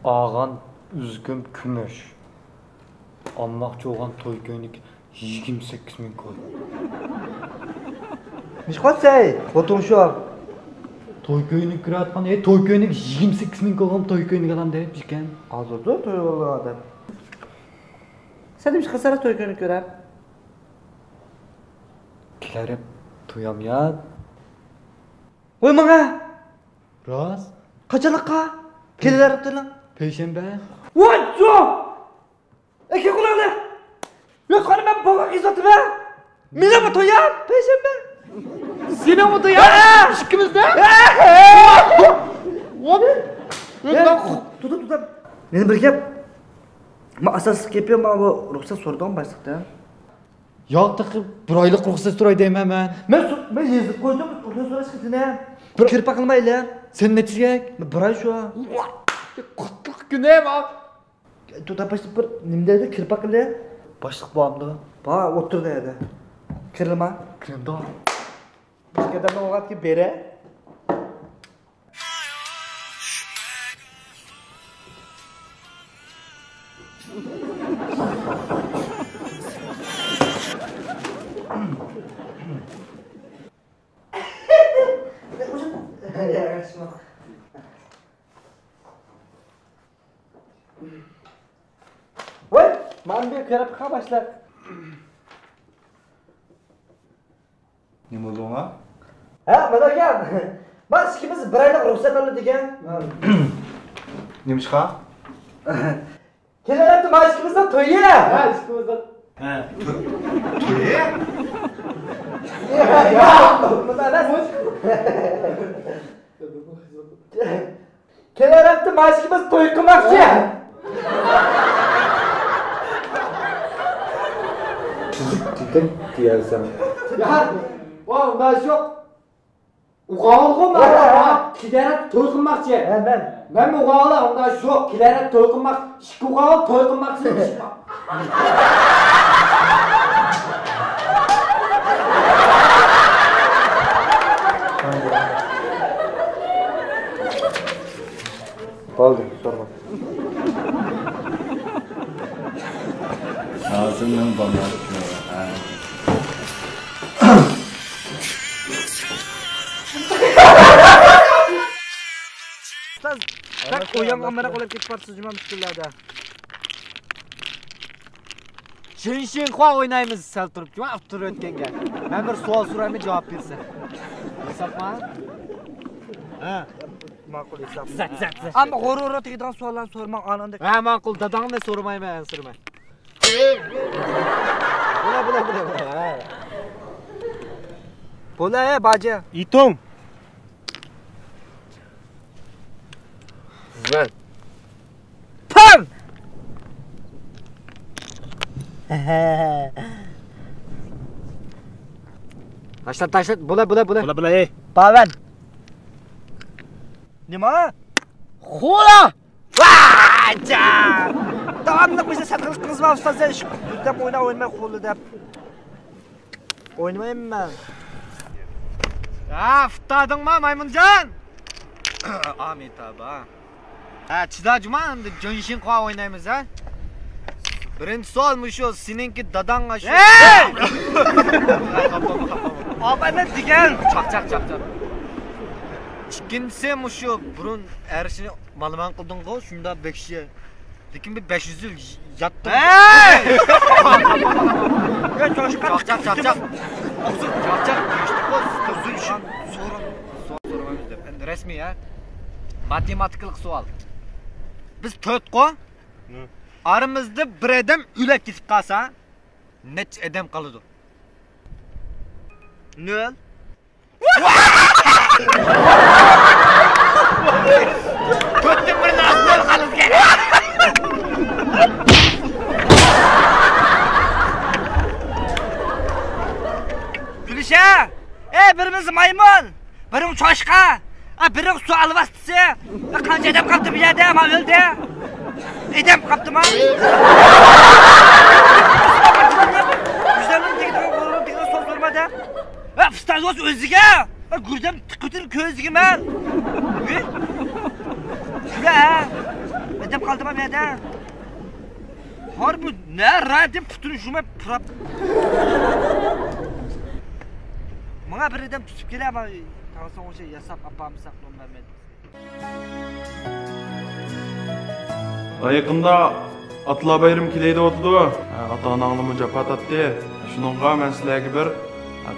Ağan üzgün kümüş. Almakçı olan toy köyünük 28 min koy. Neç qotsay? Otum şu. Toy köyünük kıratkan, toy köyünük 28 min koyam toy köyünük alam deyip çıkan. Azırdı toy olan adam. Sen demiş qasara toy köyünü görəb. Kilerip toyam ya. Oy mağa. Raz. Qaçalıqqa? Kelerib dilan. Peşembe. Vay jo! Eke kulağına. Yok hani ben baba kızatı be. Mine mi toya? Peşembe. Sine mi toya? İşkimizde? Tutup. Meni bir gap. Ma asas kepiyim ama bu ruhsat sorudan başlıkta. Yok tıkı bir aylık ruhsat soray deyim hemen. Ben yazıp koydum. Ruhsat soraş kızına. Kirpa kılmayla. Sen ne çizecek? Bir ay şu an. Kutluk güneyim abi. Tuta başlık bir nimdeydi kirpa kılıyor. Başlık bağımlı. Ba otur deydi. Kırılma. Kırımda. Başkadan o vakit ki bere. Vay, man bir kirpa başlar. Ne oldu ona? Ha, mana gel. Biz ikimiz bir aylık ruhsat oldu degan. Neymiş ha? Kelerapti mashkimizdan to'yi. Ha, ishimizdan. Ha. To'yi? Ya, bundan emas. Kelerapti mashkimiz to'y qilmoqchi. Cidden diyersen. Ya, oğlum ben yok. Uğalı mı? Kilerap toy qilmoqchi. Ben mi uğalı? Onda yok. Kilerap toy qilmoq. Şik uğalı toy qilmoqchi. Oldu, sorma. Ağzından bana. Bak o'yam amara qolib ketib qolibsiz juma mushkullarda. Shin-shin-hua o'ynaymiz sal turib. Juma turib o'tganga. Men bir savol so'rayman, javob bersa. Hesabma? Ha. Ma'qul hesab. Zat. Ammo g'urur tegadigan savollarni so'rmang ananda. Ha, ma'qul. Dadangni so'ramayman, so'rama. Bula. Bo'la, baja. Itom. Güzel. Pam! Taşlat. Bula. Pavan. Nima? Xo'la! Vaja! Davomli bizni satqilish qilma ustozlar. Deb o'ynamay qo'li deb. O'ynamayman. Ha, futadingmi, Maymunjon? Amitabha. Ha, chida juma endi Shin-shin-hua o'ynaymiz, ha? Birinchi savol shu, seningki dadangga shu. Opamni degan. Chaq. İkincisi shu burun erishini ma'lum qilding-ku, shunda bekshi. Lekin bir 500 yil yatdim. Hey! Chaq. Chaq. So'ramaymiz deb. Endi rasmiy, ha? Matematik savol. Biz 4 qo. Aramizda bir odam o'lib ketib qolsa, nech odam qoladi? 0. To'rtta bir narsa qolib Gülüşe! Birimiz maymun, birimiz çoşka, birimiz su alvastısı. Kanca edem kaptı bir yerde ama öldü. Edem kaptı mı? Güzdelim tekrar kolurum tekrar sol durmadı. Fıstan olsun özüge. Gürdem tıkıtır közüge ben. Şöyle ha. Edep kaldım abi ya. Harbi ne rahatım putunu şuma pırap. Bana bir edem tutup gele ama tanısan o şey yasap apamı saklım vermedi. Yakında atla bayram kileyde oturdu. Ata-anamı japat attı. Şununla men sizlarga bir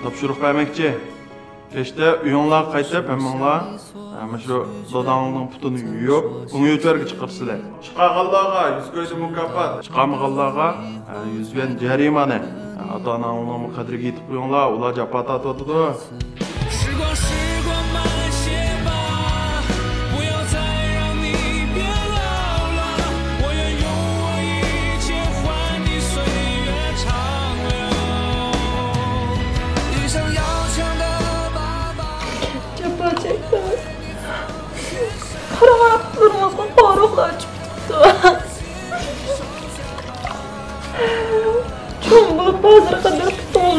topşuruq bermekçi. Keşte uyonlar qaytib, hammalar şu dodağının putunu yuyup, onu yutverge çıqırsızlar. Çıqaqallarga 100 koydu mukafat, çıqamıqallarga 100 yuan jarimane. Ata-anamın qadriga yetib uyonlar, ular japat atıp oturdu.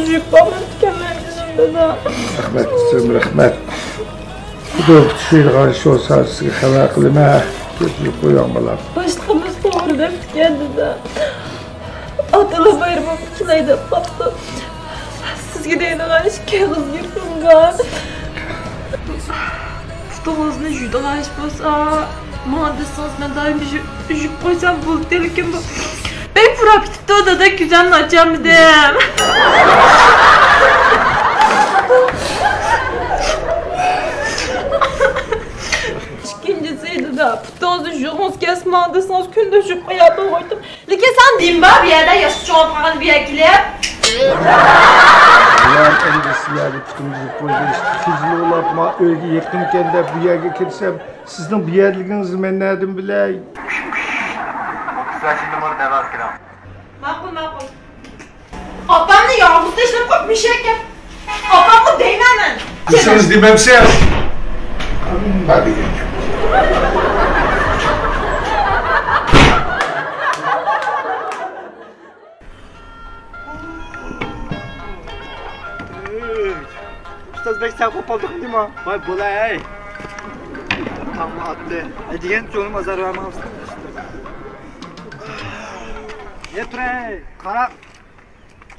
'Yük bağırtıkenlerden de. Rahmet sizin rahmet. Bu da şeyle karşı olsa size haber kılma. Gözlük koyan balam. Başlamız doğru dep geldi de. Atalı bayramım kileyde kaptı. Siz gideyim karşı kağıt yırtın gar. Tutumuz ne jüda karşı olsa. Muhaddesiniz ben daim bir jük koysam bul delikim bu. Ben pura bitip de odada güzel açacağım dedim. İkincisiydi de putozu jüğümüz kesmedesiniz günde jük hayata koydum. Leke sen diyeyim bir yerde yaşlı olmadan bir ekilip. Ulan endisiler bütünümüzü koydu işte. Sizin olapma öyle yakınken de bu yerge girsem sizin bir yerliğinizi ben nereden bileyim? Makul makul. Ablam ne yağmurda işlem kopmuş ekim. Ablam bu değmemen. Kısınız demem sen. Hadi gel. Ustaz Bey sen kopaldın değil mi? Vay bulay. Tamam attı. Diyen sonum azar vermez. Yetre. Kara.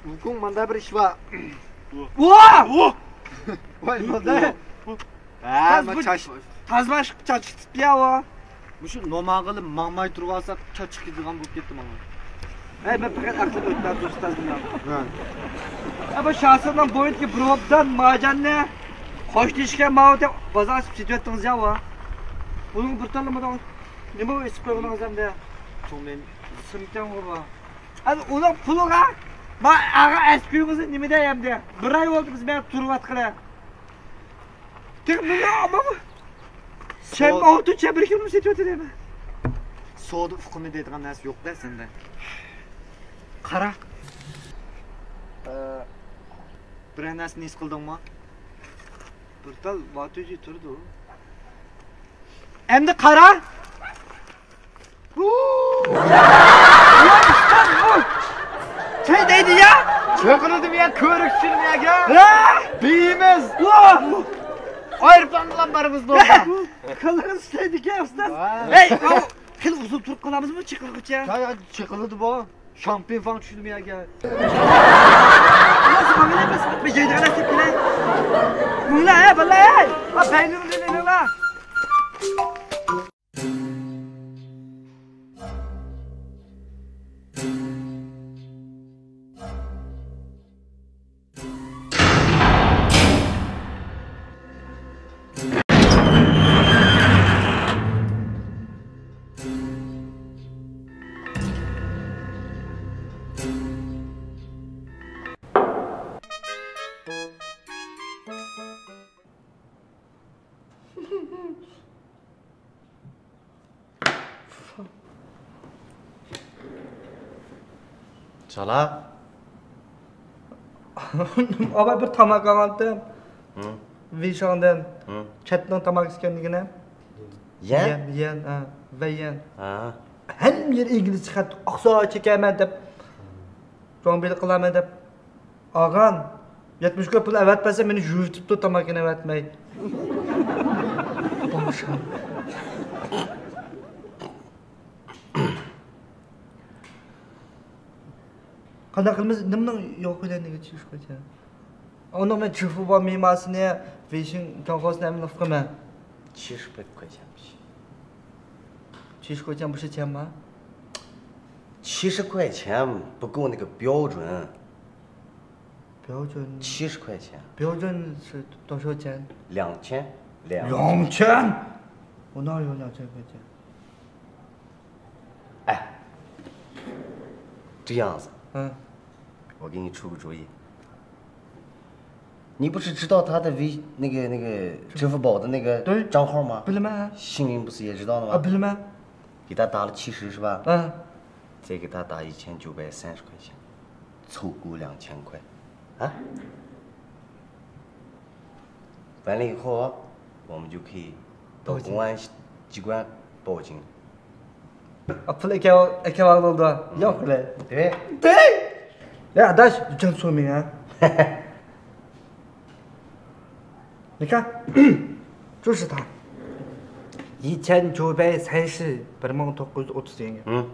Bugün manda bir iş var. Vaa! Vay manda. Ma çaş. Tazbaş çaç ya o. Şu nomağılı mamay turvasa çaç gidigan bulup gittim ama. Ben fakat aklım ötler ustazım ya. Ama şahsından boyutki provopdan macanne hoş dişken mağute bazı situasyonunuz ya var. Bunun kurtarılmadan ne bu ispironu azamda. Çoğunluğun sımktan var. Hadi onun puluğa ma ağa espirimizi nimede yemdi. Bir ay oldu biz ben turvat kıla. Tek bunu ama sen mağute çebrikini situasyon değil mi? Soğudu ufkunu dediğin nas yok da sende. Kara. Bir nasıl nis kıldın mı? Burtal vatıcı turdu. Hem de kara. Şey deydi ya? Çöküldüm ya, körüksün ya ya. Beyimiz. Ayrıplandılan barımız da orada. Kılırız şeydik ya ustaz. Hey, kıl uzun tur kılamız mı çıkılık ya? Ya çıkıldı bu. Şampiyon falan düşündüm ya gel. Nasıl hamile misin? Bir şeyde kadar tepkile. Bunlar he vallahi. Ha peynirin ne la? Çala. Ama bir tamak aldım. Vişandan. Çetten tamak iskendigine. Yen, ve yen. Hem yer İngiliz çıkarttı, aksa çekemem dep. Çoğunbeli kılamam dep. Ağan, 70 köpül evet bese beni jüvtüp de tamakine evetmeyi. Başam. Qanday qilamiz? Nimaning yo'q qo'yganiga 70 qo'ygan. Onun men 支付宝密码是呢，微信账号是哪能付吗？70块钱不行。70块钱不是钱吗？70块钱不够那个标准。标准？70块钱。标准是多少钱？2000。2000？我哪有2000块钱？哎，这样子。我给你出个主意。你不是知道他的那个支付宝的那个账号吗？不是吗？幸运不是也知道了吗？不是吗？给他打了70是吧？再给他打1930块钱，凑够2000块，啊？完了以后，我们就可以到公安机关报警。Pul aka vaqtida yo'q qilay. 对。哎，大你真聪明啊！你看，就是他，1930 1930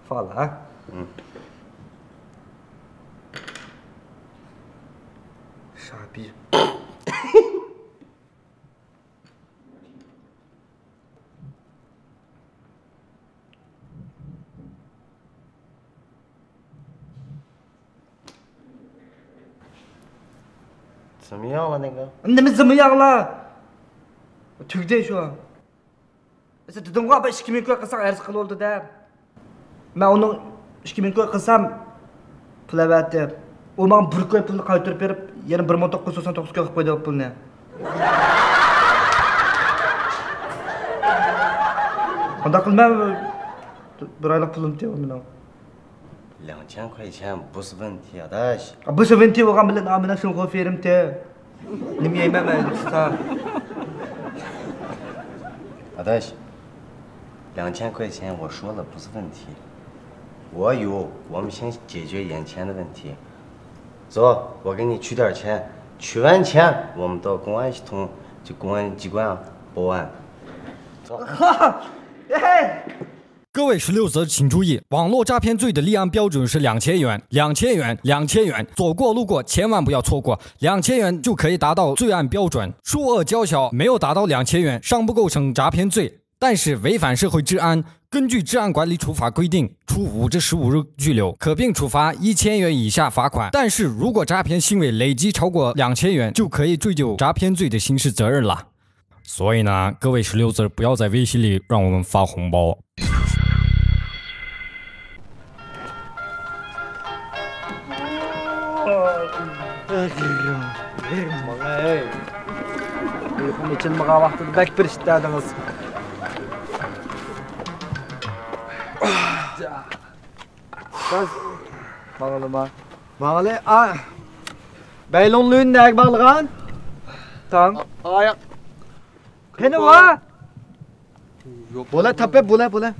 发了啊。傻逼。怎么样了那个？你们怎么样了？tugday shu. Dedimga 2000 ko'y qilsang arz qiloldi-da. Men uni 2000 ko'y qilsam pul avatdi. U menga 1 ko'y pulni qaytarib berib, yana 1999 ko'y qilib qo'ydi pulni. Qanday qilmam? Bir oylik pulim tepdi men. 2000块钱不是问题啊，但是。不是问题，我刚没拿没那生活费了的，你明白吗？是啥？但是2000块钱我说了不是问题，我们先解决眼前的问题。走，我给你取点钱，取完钱我们到公安系统就公安机关报案。走。哈，哎。各位16则请注意，网络诈骗罪的立案标准是2000元，2000元，2000元，走过路过千万不要错过，2000元就可以达到罪案标准。数额较小，没有达到2000元，尚不构成诈骗罪，但是违反社会治安，根据治安管理处罚规定，处5至15日拘留，可并处罚1000元以下罚款。但是如果诈骗行为累计超过2000元，就可以追究诈骗罪的刑事责任了。所以呢，各位16则不要在微信里让我们发红包。Uyqum ichilmagan vaqtida bak bir ishladingiz. Siz ma'luma. Ma'li a baylonluğundak bağlagan. Tang. Ayak. Qani va? Bola tapib bola.